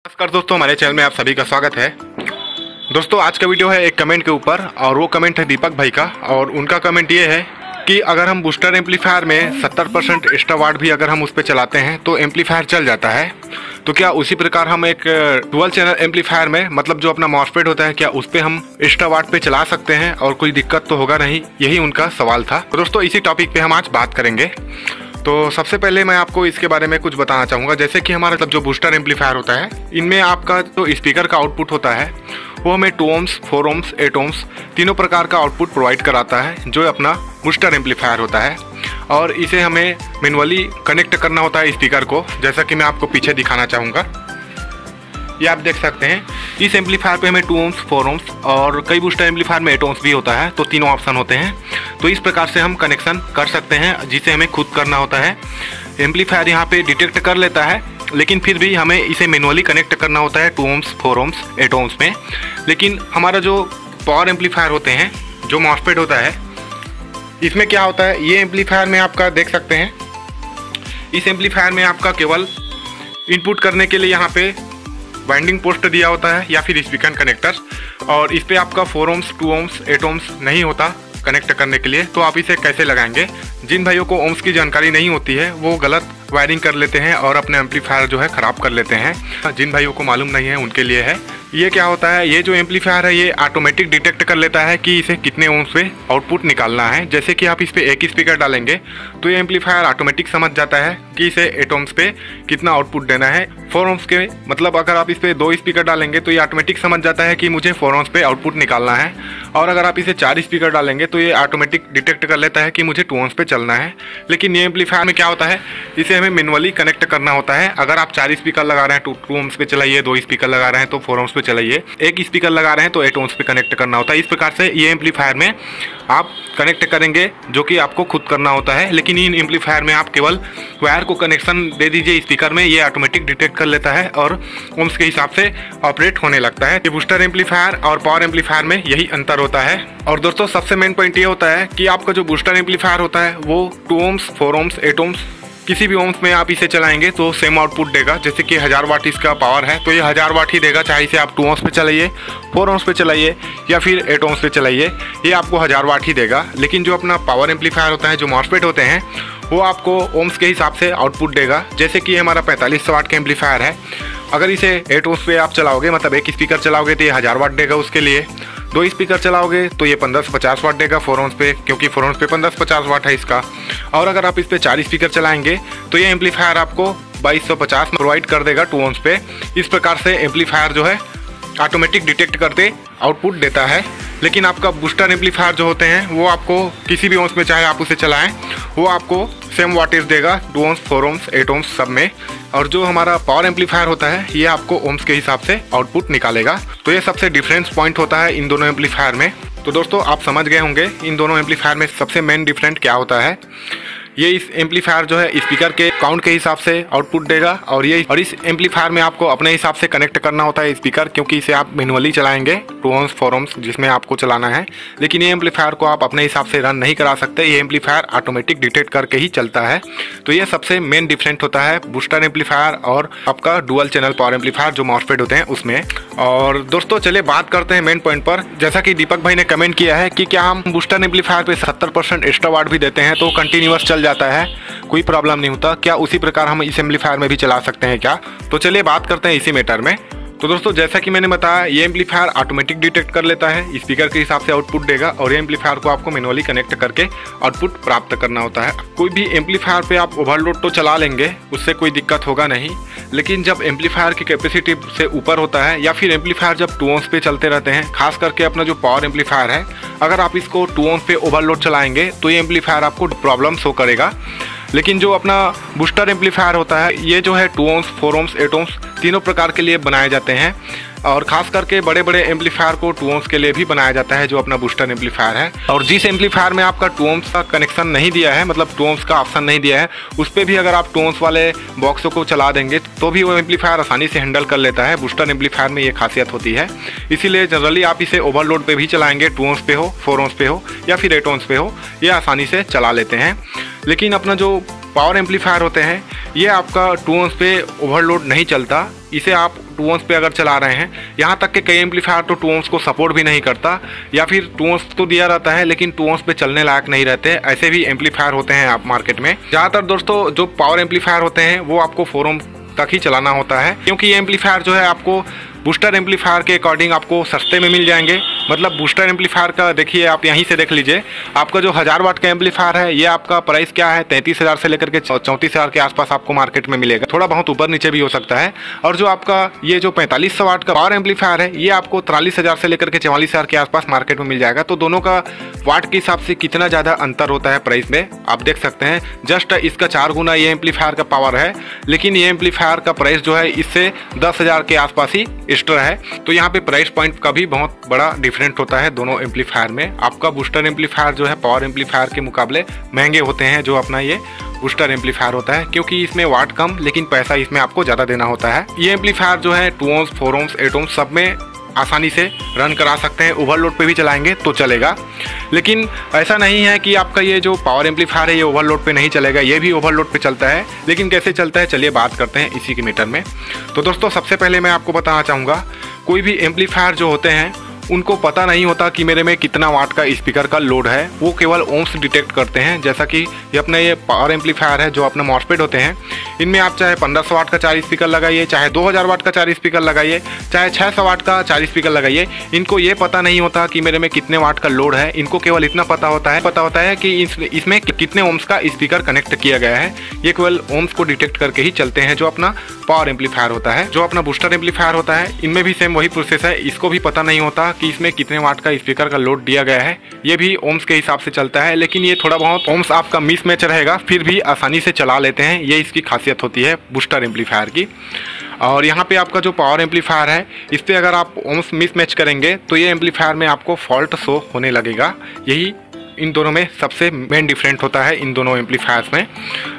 नमस्कार दोस्तों, हमारे चैनल में आप सभी का स्वागत है। दोस्तों आज का वीडियो है एक कमेंट के ऊपर और वो कमेंट है दीपक भाई का। और उनका कमेंट ये है कि अगर हम बूस्टर एम्पलीफायर में 70% एक्स्ट्रा वाट भी अगर हम उस पर चलाते हैं तो एम्पलीफायर चल जाता है। तो क्या उसी प्रकार हम एक डुअल चैनल एम्पलीफायर में मतलब जो अपना मॉसफेट होता है, क्या उस पर हम एक्स्ट्रा वाट पे चला सकते हैं और कोई दिक्कत तो होगा नहीं? यही उनका सवाल था। तो दोस्तों इसी टॉपिक पे हम आज बात करेंगे। तो सबसे पहले मैं आपको इसके बारे में कुछ बताना चाहूँगा। जैसे कि हमारा जो बूस्टर एम्पलीफायर होता है, इनमें आपका जो स्पीकर का आउटपुट होता है वो हमें 2 ohms, 4 ohms, 8 ohms तीनों प्रकार का आउटपुट प्रोवाइड कराता है जो अपना बूस्टर एम्पलीफायर होता है। और इसे हमें मैनुअली कनेक्ट करना होता है स्पीकर को, जैसा कि मैं आपको पीछे दिखाना चाहूँगा। ये आप देख सकते हैं इस एम्पलीफायर पे हमें 2 ohms, 4 ohms और कई बूस्टर एम्पलीफायर में 8 ohms भी होता है। तो तीनों ऑप्शन होते हैं। तो इस प्रकार से हम कनेक्शन कर सकते हैं, जिसे हमें खुद करना होता है। एम्पलीफायर यहाँ पे डिटेक्ट कर लेता है, लेकिन फिर भी हमें इसे मैनुअली कनेक्ट करना होता है 2 ohms, 4 ohms, 8 ohms में। लेकिन हमारा जो पावर एम्पलीफायर होते हैं, जो मॉसफेट होता है, इसमें क्या होता है, ये एम्पलीफायर में आपका देख सकते हैं, इस एम्पलीफायर में आपका केवल इनपुट करने के लिए यहाँ पे वाइंडिंग पोस्ट दिया होता है या फिर स्पीकर कनेक्टर। और इस पर आपका 4 ohms, 2 ohms, 8 ohms नहीं होता कनेक्ट करने के लिए। तो आप इसे कैसे लगाएंगे? जिन भाइयों को ओम्स की जानकारी नहीं होती है वो गलत वायरिंग कर लेते हैं और अपने एम्पलीफायर जो है ख़राब कर लेते हैं। जिन भाइयों को मालूम नहीं है उनके लिए है। ये क्या होता है, ये जो एम्पलीफायर है ये ऑटोमेटिक डिटेक्ट कर लेता है कि इसे कितने ओम्स पे आउटपुट निकालना है। जैसे कि आप इस पर एक स्पीकर डालेंगे तो ये एम्पलीफायर ऑटोमेटिक समझ जाता है कि इसे 8 ohms पे कितना आउटपुट देना है। 4 ohms के मतलब अगर आप इस पर 2 स्पीकर डालेंगे तो ये ऑटोमेटिक समझ जाता है कि मुझे 4 ohms पे आउटपुट निकालना है। और अगर आप इसे 4 स्पीकर डालेंगे तो ये ऑटोमेटिक डिटेक्ट कर लेता है कि मुझे 2 ohms पे चलना है। लेकिन ये एम्पलीफायर में क्या होता है, इसे हमें मैनुअली कनेक्ट करना होता है। अगर आप 4 स्पीकर लगा रहे हैं तो 2 ohms पे चलाइए, 2 स्पीकर लगा रहे हैं तो 4 ohms पे चलाइए, 1 स्पीकर लगा रहे हैं तो 8 ohms पे कनेक्ट करना होता है। इस प्रकार से ये एम्पलीफायर में आप कनेक्ट करेंगे, जो कि आपको खुद करना होता है। लेकिन इन एम्पलीफायर में आप केवल वायर को कनेक्शन दे दीजिए स्पीकर में, ये ऑटोमेटिक डिटेक्ट कर लेता है और ओम्स के हिसाब से ऑपरेट होने लगता है। ये बूस्टर एम्पलीफायर और पावर एम्पलीफायर में यही अंतर होता है। और दोस्तों सबसे मेन पॉइंट ये होता है कि आपका जो बूस्टर एम्पलीफायर होता है वो 2 ohms, 4 ohms, 8 ohms किसी भी ओम्स में आप इसे चलाएंगे तो सेम आउटपुट देगा। जैसे कि 1000 वाट इसका पावर है तो ये 1000 वाट ही देगा, चाहे इसे आप 2 ohms पे चलाइए, 4 ohms पे चलाइए या फिर 8 ohms पे चलाइए, ये आपको 1000 वाट ही देगा। लेकिन जो अपना पावर एम्पलीफायर होता है, जो मॉसफेट होते हैं, वो आपको ओम्स के हिसाब से आउटपुट देगा। जैसे कि हमारा 4500 वाट का एम्पलीफायर है, अगर इसे 8 ohms पे आप चलाओगे, मतलब 1 स्पीकर चलाओगे तो ये 1000 वाट देगा उसके लिए। 2 स्पीकर चलाओगे तो ये 1550 वाट देगा 4 ohms पे, क्योंकि 4 ohms पे 1550 वाट है इसका। और अगर आप इस पे 4 स्पीकर चलाएंगे तो ये एम्पलीफायर आपको 2250 प्रोवाइड कर देगा 2 ohms पे। इस प्रकार से एम्पलीफायर जो है ऑटोमेटिक डिटेक्ट करते आउटपुट देता है। लेकिन आपका बूस्टर एम्पलीफायर जो होते हैं वो आपको किसी भी ओम्स में चाहे आप उसे चलाएं, वो आपको सेम वाटेज देगा 2 ohms, 4 ohms, 8 ohms सब में। और जो हमारा पावर एम्पलीफायर होता है ये आपको ओम्स के हिसाब से आउटपुट निकालेगा। तो ये सबसे डिफरेंस पॉइंट होता है इन दोनों एम्पलीफायर में। तो दोस्तों आप समझ गए होंगे इन दोनों एम्पलीफायर में सबसे मेन डिफरेंट क्या होता है। ये इस एम्पलीफायर जो है स्पीकर के काउंट के हिसाब से आउटपुट देगा और इस एम्पलीफायर में आपको अपने हिसाब से कनेक्ट करना होता है स्पीकर, क्योंकि इसे आप मैनुअली चलाएंगे 2 ohms, 4 ohms जिसमें आपको चलाना है। लेकिन ये एम्पलीफायर को आप अपने हिसाब से रन नहीं करा सकते, ये एम्पलीफायर ऑटोमेटिक डिटेक्ट करके ही चलता है। तो ये सबसे मेन डिफरेंट होता है बूस्टर एम्पलीफायर और आपका डुअल चैनल पावर एम्पलीफायर जो मॉसफेट होते हैं उसमें। और दोस्तों चलिए बात करते हैं मेन पॉइंट पर। जैसा कि दीपक भाई ने कमेंट किया है कि क्या हम बूस्टर एम्पलीफायर पे 70% एक्स्ट्रा वाट भी देते हैं तो कंटिन्यूअस चल जाता है, कोई प्रॉब्लम नहीं होता, क्या उसी प्रकार हम इस एम्पलीफायर में भी चला सकते हैं क्या? तो चलिए बात करते हैं इसी मैटर में। तो दोस्तों जैसा कि मैंने बताया, ये एम्पलीफायर ऑटोमेटिक डिटेक्ट कर लेता है, स्पीकर के हिसाब से आउटपुट देगा और ये एम्पलीफायर को आपको मैनुअली कनेक्ट करके आउटपुट प्राप्त करना होता है। कोई भी एम्पलीफायर पे आप ओवरलोड तो चला लेंगे, उससे कोई दिक्कत होगा नहीं। लेकिन जब एम्पलीफायर की कैपेसिटी से ऊपर होता है या फिर एम्पलीफायर जब 2 ohms पे चलते रहते हैं, खास करके अपना जो पावर एम्पलीफायर है, अगर आप इसको 2 ohms पे ओवरलोड चलाएंगे तो ये एम्पलीफायर आपको प्रॉब्लम शो करेगा। लेकिन जो अपना बूस्टर एम्पलीफायर होता है ये जो है 2 ohms, 4 ohms, 8 ohms तीनों प्रकार के लिए बनाए जाते हैं। और खास करके बड़े बड़े एम्पलीफायर को 2 ohms के लिए भी बनाया जाता है जो अपना बूस्टर एम्पलीफायर है। और जिस एम्पलीफायर में आपका 2 ohms का कनेक्शन नहीं दिया है, मतलब 2 ohms का ऑप्शन नहीं दिया है, उस पर भी अगर आप 2 ohms वाले बॉक्सों को चला देंगे तो भी वो एम्पलीफायर आसानी से हैंडल कर लेता है। बूस्टर एम्पलीफायर में ये खासियत होती है। इसीलिए जनरली आप इसे ओवरलोड पे भी चलाएंगे, 2 ohms पे हो, 4 ohms पे हो या फिर 8 ohms पे हो, ये आसानी से चला लेते हैं। लेकिन अपना जो पावर एम्पलीफायर होते हैं ये आपका 2 ohms पे ओवरलोड नहीं चलता, इसे आप 2 ohms पे अगर चला रहे हैं, यहाँ तक कि कई एम्पलीफायर तो 2 ohms को सपोर्ट भी नहीं करता, या फिर 2 ohms तो दिया रहता है लेकिन 2 ohms पे चलने लायक नहीं रहते। ऐसे भी एम्पलीफायर होते हैं आप मार्केट में। ज़्यादातर दोस्तों जो पावर एम्पलीफायर होते हैं वो आपको 4 ohm तक ही चलाना होता है, क्योंकि ये एम्पलीफायर जो है आपको बूस्टर एम्पलीफायर के अकॉर्डिंग आपको सस्ते में मिल जाएंगे। मतलब बूस्टर एम्पलीफायर का देखिए, आप यहीं से देख लीजिए, आपका जो 1000 वाट का एम्पलीफायर है ये आपका प्राइस क्या है, 33,000 से लेकर के 34,000 के आसपास आपको मार्केट में मिलेगा। थोड़ा बहुत ऊपर नीचे भी हो सकता है। और जो आपका ये जो 4500 वाट का पावर एम्पलीफायर है ये आपको 43,000 से लेकर के 44,000 के आसपास मार्केट में मिल जाएगा। तो दोनों का वाट के हिसाब से कितना ज़्यादा अंतर होता है प्राइस में आप देख सकते हैं। जस्ट इसका 4 गुना ये एम्पलीफायर का पावर है, लेकिन ये एम्पलीफायर का प्राइस जो है इससे 10,000 के आसपास ही एक्स्ट्रा है। तो यहाँ पे प्राइस पॉइंट का भी बहुत बड़ा डिफरेंट होता है दोनों एम्पलीफायर में। आपका बूस्टर एम्पलीफायर जो है पावर एम्पलीफायर के मुकाबले महंगे होते हैं जो अपना ये बूस्टर एम्पलीफायर होता है, क्योंकि इसमें वाट कम लेकिन पैसा इसमें आपको ज़्यादा देना होता है। ये एम्पलीफायर जो है 2 ohms, 4 ohms, 8 ohms सब में आसानी से रन करा सकते हैं। ओवरलोड पे भी चलाएंगे तो चलेगा, लेकिन ऐसा नहीं है कि आपका ये जो पावर एम्पलीफायर है ये ओवरलोड पे नहीं चलेगा, ये भी ओवरलोड पे चलता है। लेकिन कैसे चलता है चलिए बात करते हैं इसी के मीटर में। तो दोस्तों सबसे पहले मैं आपको बताना चाहूँगा, कोई भी एम्पलीफायर जो होते हैं उनको पता नहीं होता कि मेरे में कितना वाट का स्पीकर का लोड है, वो केवल ओम्स डिटेक्ट करते हैं। जैसा कि ये अपना ये पावर एम्पलीफायर है जो अपना मॉसफेट होते हैं, इनमें आप चाहे 1500 वाट का 4 स्पीकर लगाइए, चाहे 2000 वाट का 4 स्पीकर लगाइए, चाहे 600 वाट का 4 स्पीकर लगाइए, इनको ये पता नहीं होता कि मेरे में कितने वाट का लोड है। इनको केवल इतना पता होता है कि इसमें कितने ओम्स का स्पीकर कनेक्ट किया गया है। ये केवल ओम्स को डिटेक्ट करके ही चलते हैं जो अपना पावर एम्पलीफायर होता है। जो अपना बूस्टर एम्पलीफायर होता है इनमें भी सेम वही प्रोसेस है, इसको भी पता नहीं होता कि इसमें कितने वाट का स्पीकर का लोड दिया गया है। ये भी ओम्स के हिसाब से चलता है, लेकिन ये थोड़ा बहुत ओम्स आपका मिस मैच रहेगा, फिर भी आसानी से चला लेते हैं। ये इसकी खासियत होती है बूस्टर एम्पलीफायर की। और यहाँ पे आपका जो पावर एम्पलीफायर है इस पर अगर आप ओम्स मिस मैच करेंगे तो ये एम्पलीफायर में आपको फॉल्ट शो होने लगेगा। यही इन दोनों में सबसे मेन डिफरेंट होता है इन दोनों एम्पलीफायर्स में।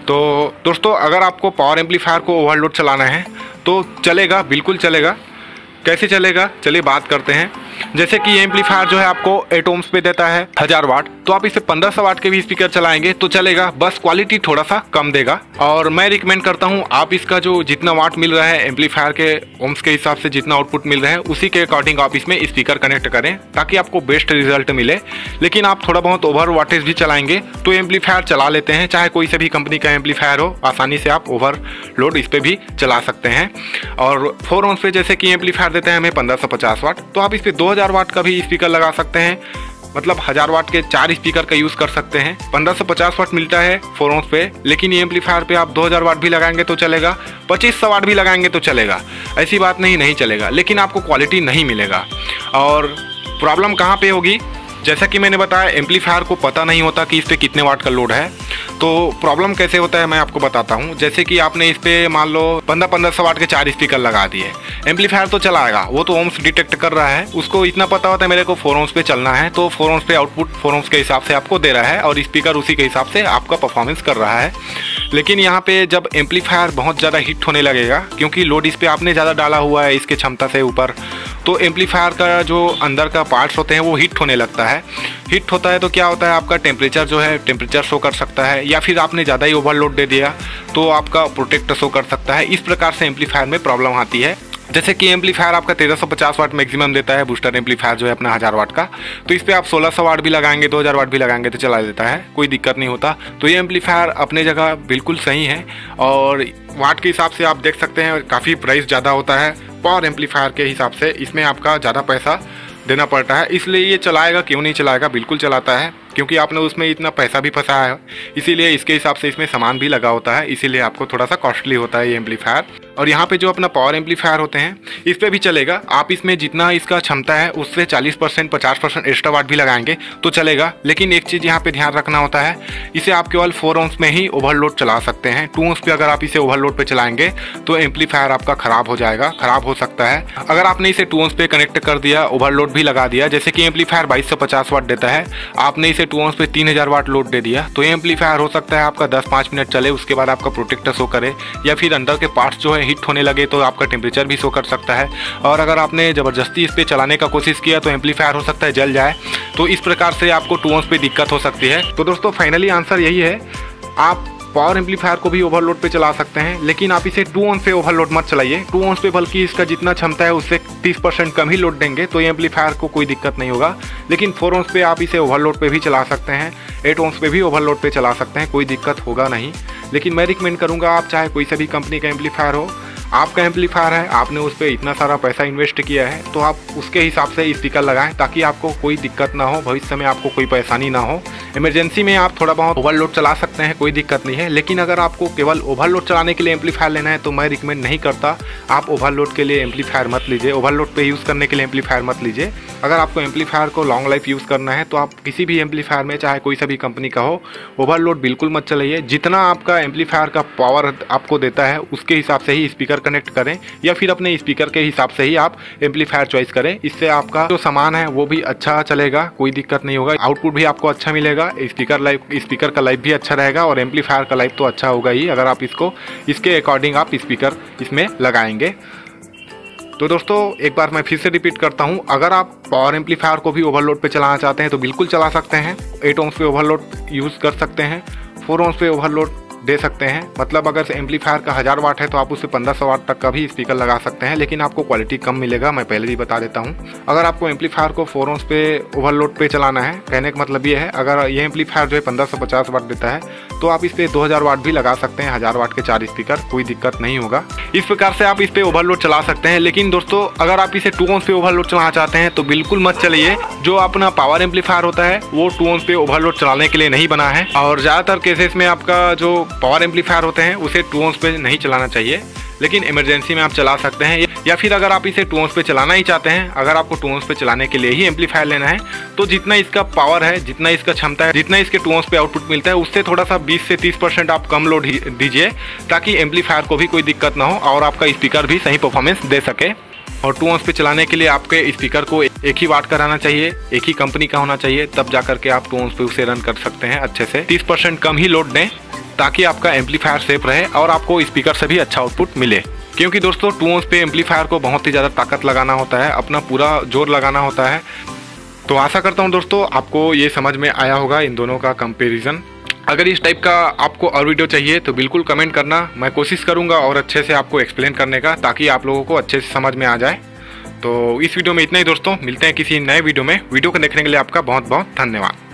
तो दोस्तों अगर आपको पावर एम्पलीफायर को ओवरलोड चलाना है तो चलेगा, बिल्कुल चलेगा। कैसे चलेगा चलिए बात करते हैं। जैसे कि ये एम्पलीफायर जो है आपको 8 ohms पे देता है 1000 वाट, तो आप इसे 1500 वाट के भी स्पीकर चलाएंगे तो चलेगा, बस क्वालिटी थोड़ा सा कम देगा। और मैं रिकमेंड करता हूँ आप इसका जो जितना वाट मिल रहा है एम्पलीफायर के ओम्स के हिसाब से जितना आउटपुट मिल रहा है उसी के अकॉर्डिंग आप इसमें स्पीकर कनेक्ट करें ताकि आपको बेस्ट रिजल्ट मिले। लेकिन आप थोड़ा बहुत ओवर वाटेज भी चलाएंगे तो एम्पलीफायर चला लेते हैं, चाहे कोई से भी कंपनी का एम्पलीफायर हो, आसानी से आप ओवरलोड इस पर भी चला सकते हैं। और 4 ohms पे जैसे कि एम्पलीफायर देते हैं हमें 1550 वाट, तो आप इस पर 2000 वाट का भी स्पीकर लगा सकते हैं। मतलब 1000 वाट के 4 स्पीकर का यूज़ कर सकते हैं। 1550 वाट मिलता है 4 ohms पे, लेकिन ये एम्पलीफायर पे आप 2000 वाट भी लगाएंगे तो चलेगा, 2500 वाट भी लगाएंगे तो चलेगा। ऐसी बात नहीं चलेगा, लेकिन आपको क्वालिटी नहीं मिलेगा। और प्रॉब्लम कहाँ पे होगी, जैसा कि मैंने बताया एम्पलीफायर को पता नहीं होता कि इस पर कितने वाट का लोड है। तो प्रॉब्लम कैसे होता है मैं आपको बताता हूँ। जैसे कि आपने इस पर मान लो 1500 वाट के 4 स्पीकर लगा दिए, एम्पलीफायर तो चलाएगा, वो तो ओम्स डिटेक्ट कर रहा है, उसको इतना पता होता है मेरे को 4 ohms पे चलना है, तो 4 ohms पे आउटपुट 4 ohms के हिसाब से आपको दे रहा है और स्पीकर उसी के हिसाब से आपका परफॉर्मेंस कर रहा है। लेकिन यहाँ पे जब एम्पलीफायर बहुत ज़्यादा हिट होने लगेगा, क्योंकि लोड इस पर आपने ज़्यादा डाला हुआ है इसके क्षमता से ऊपर, तो एम्पलीफायर का जो अंदर का पार्ट्स होते हैं वो हिट होने लगता है। हिट होता है तो क्या होता है, आपका टेम्परेचर जो है टेम्परेचर शो कर सकता है, या फिर आपने ज़्यादा ही ओवरलोड दे दिया तो आपका प्रोटेक्ट शो कर सकता है। इस प्रकार से एम्पलीफायर में प्रॉब्लम आती है। जैसे कि एम्पलीफायर आपका 1350 वाट मैक्सिमम देता है, बूस्टर एम्पलीफायर जो है अपना 1000 वाट का, तो इस पर आप 1600 वाट भी लगाएंगे, 2000 वाट भी लगाएंगे तो चला देता है, कोई दिक्कत नहीं होता। तो ये एम्पलीफायर अपने जगह बिल्कुल सही है। और वाट के हिसाब से आप देख सकते हैं काफ़ी प्राइस ज़्यादा होता है पावर एम्पलीफायर के हिसाब से, इसमें आपका ज़्यादा पैसा देना पड़ता है। इसलिए ये चलाएगा क्यों नहीं चलाएगा, बिल्कुल चलाता है, क्योंकि आपने उसमें इतना पैसा भी फंसाया है, इसीलिए इसके हिसाब से इसमें सामान भी लगा होता है, इसीलिए आपको थोड़ा सा कॉस्टली होता है ये एम्पलीफायर। और यहाँ पे जो अपना पावर एम्पलीफायर होते हैं इस पर भी चलेगा, आप इसमें जितना इसका क्षमता है उससे 40% 50% एक्स्ट्रा वाट भी लगाएंगे तो चलेगा। लेकिन एक चीज़ यहाँ पे ध्यान रखना होता है, इसे आप केवल 4 ohms में ही ओवरलोड चला सकते हैं। 2 ohms पे अगर आप इसे ओवरलोड पे चलाएंगे तो एम्पलीफायर आपका ख़राब हो जाएगा, ख़राब हो सकता है। अगर आपने इसे 2 ohms पे कनेक्ट कर दिया, ओवरलोड भी लगा दिया, जैसे कि एम्पलीफायर 2250 वाट देता है, आपने इसे 2 ohms पे 3000 वाट लोड दे दिया, तो ये एम्पलीफायर हो सकता है आपका 10-5 मिनट चले, उसके बाद आपका प्रोटेक्टर शो करे, या फिर अंदर के पार्ट्स जो है हिट होने लगे तो आपका टेम्परेचर भी शो कर सकता है। और अगर आपने ज़बरदस्ती इस पर चलाने का कोशिश किया तो एम्पलीफायर हो सकता है जल जाए। तो इस प्रकार से आपको 2 ohms पे दिक्कत हो सकती है। तो दोस्तों फाइनली आंसर यही है, आप पावर एम्पलीफायर को भी ओवरलोड पे चला सकते हैं, लेकिन आप इसे 2 ohms पे ओवरलोड मत चलाइए। 2 ohms पे बल्कि इसका जितना क्षमता है उससे 30% कम ही लोड देंगे, तो ये एम्पलीफायर को कोई दिक्कत नहीं होगा। लेकिन 4 ohms पे आप इसे ओवरलोड पे भी चला सकते हैं, 8 ohms पे भी ओवरलोड पे चला सकते हैं, कोई दिक्कत होगा नहीं। लेकिन मैं रिकमेंड करूँगा, आप चाहे कोई सा भी कंपनी का एम्पलीफायर हो, आपका एम्पलीफायर है, आपने उस पर इतना सारा पैसा इन्वेस्ट किया है, तो आप उसके हिसाब से स्पीकर लगाएं ताकि आपको कोई दिक्कत ना हो, भविष्य में आपको कोई परेशानी ना हो। इमरजेंसी में आप थोड़ा बहुत ओवरलोड चला सकते हैं, कोई दिक्कत नहीं है। लेकिन अगर आपको केवल ओवरलोड चलाने के लिए एम्पलीफायर लेना है तो मैं रिकमेंड नहीं करता। आप ओवरलोड के लिए एम्पलीफायर मत लीजिए, ओवरलोड पे यूज़ करने के लिए एम्पलीफायर मत लीजिए। अगर आपको एम्पलीफायर को लॉन्ग लाइफ यूज़ करना है तो आप किसी भी एम्पलीफायर में, चाहे कोई सा भी कंपनी का हो, ओवरलोड बिल्कुल मत चलाइए। जितना आपका एम्पलीफायर का पावर आपको देता है उसके हिसाब से ही स्पीकर कनेक्ट करें, या फिर अपने स्पीकर के हिसाब से ही आप एम्पलीफायर चॉइस करें। इससे आपका जो सामान है वो भी अच्छा चलेगा, कोई दिक्कत नहीं होगा, आउटपुट भी आपको अच्छा मिलेगा, स्पीकर का लाइफ भी अच्छा रहेगा और एम्पलीफायर का लाइफ तो अच्छा होगा ही अगर आप इसके अकॉर्डिंग आप स्पीकर इसमें लगाएंगे। तो दोस्तों एक बार मैं फिर से रिपीट करता हूं, अगर आप पावर एम्पलीफायर को भी ओवरलोड पे चलाना चाहते हैं तो बिल्कुल चला सकते हैं। 8 ohms पे ओवरलोड यूज़ कर सकते हैं, 4 ohms पे ओवरलोड दे सकते हैं। मतलब अगर एम्पलीफायर का 1000 वाट है तो आप उससे 1500 वाट तक का भी स्पीकर लगा सकते हैं, लेकिन आपको क्वालिटी कम मिलेगा, मैं पहले ही बता देता हूं। अगर आपको एम्पलीफायर को 4 ohms पे ओवरलोड पे चलाना है, कहने का मतलब ये है, अगर ये एम्पलीफायर जो है 1550 वाट देता है तो आप इस पर 2000 वाट भी लगा सकते हैं, 1000 वाट के 4 स्पीकर, कोई दिक्कत नहीं होगा। इस प्रकार से आप इस पर ओवरलोड चला सकते हैं। लेकिन दोस्तों अगर आप इसे 2 ohms पे ओवरलोड चलाना चाहते हैं तो बिल्कुल मत चलिए। जो अपना पावर एम्पलीफायर होता है वो 2 ohms पे ओवरलोड चलाने के लिए नहीं बना है, और ज़्यादातर केसेस में आपका जो पावर एम्पलीफायर होते हैं उसे 2 ohms पे नहीं चलाना चाहिए। लेकिन इमरजेंसी में आप चला सकते हैं, या फिर अगर आप इसे 2 ohms पे चलाना ही चाहते हैं, अगर आपको 2 ohms पे चलाने के लिए ही एम्पलीफायर लेना है तो जितना इसका पावर है, जितना इसका क्षमता है, जितना इसके 2 ohms पे आउटपुट मिलता है उससे थोड़ा सा 20 से 30% आप कम लोड दीजिए, ताकि एम्पलीफायर को भी कोई दिक्कत ना हो और आपका स्पीकर भी सही परफॉर्मेंस दे सके। और 2 ohms पे चलाने के लिए आपके स्पीकर को एक ही वाट का रहना चाहिए, एक ही कंपनी का होना चाहिए, तब जाकर के आप 2 ohms पे उसे रन कर सकते हैं अच्छे से। 30% कम ही लोड दें ताकि आपका एम्पलीफायर सेफ रहे और आपको स्पीकर से भी अच्छा आउटपुट मिले। क्योंकि दोस्तों 2 ohms पे एम्पलीफायर को बहुत ही ज़्यादा ताकत लगाना होता है, अपना पूरा जोर लगाना होता है। तो आशा करता हूँ दोस्तों आपको ये समझ में आया होगा इन दोनों का कंपैरिजन। अगर इस टाइप का आपको और वीडियो चाहिए तो बिल्कुल कमेंट करना, मैं कोशिश करूँगा और अच्छे से आपको एक्सप्लेन करने का, ताकि आप लोगों को अच्छे से समझ में आ जाए। तो इस वीडियो में इतना ही दोस्तों, मिलते हैं किसी नए वीडियो में। वीडियो को देखने के लिए आपका बहुत बहुत धन्यवाद।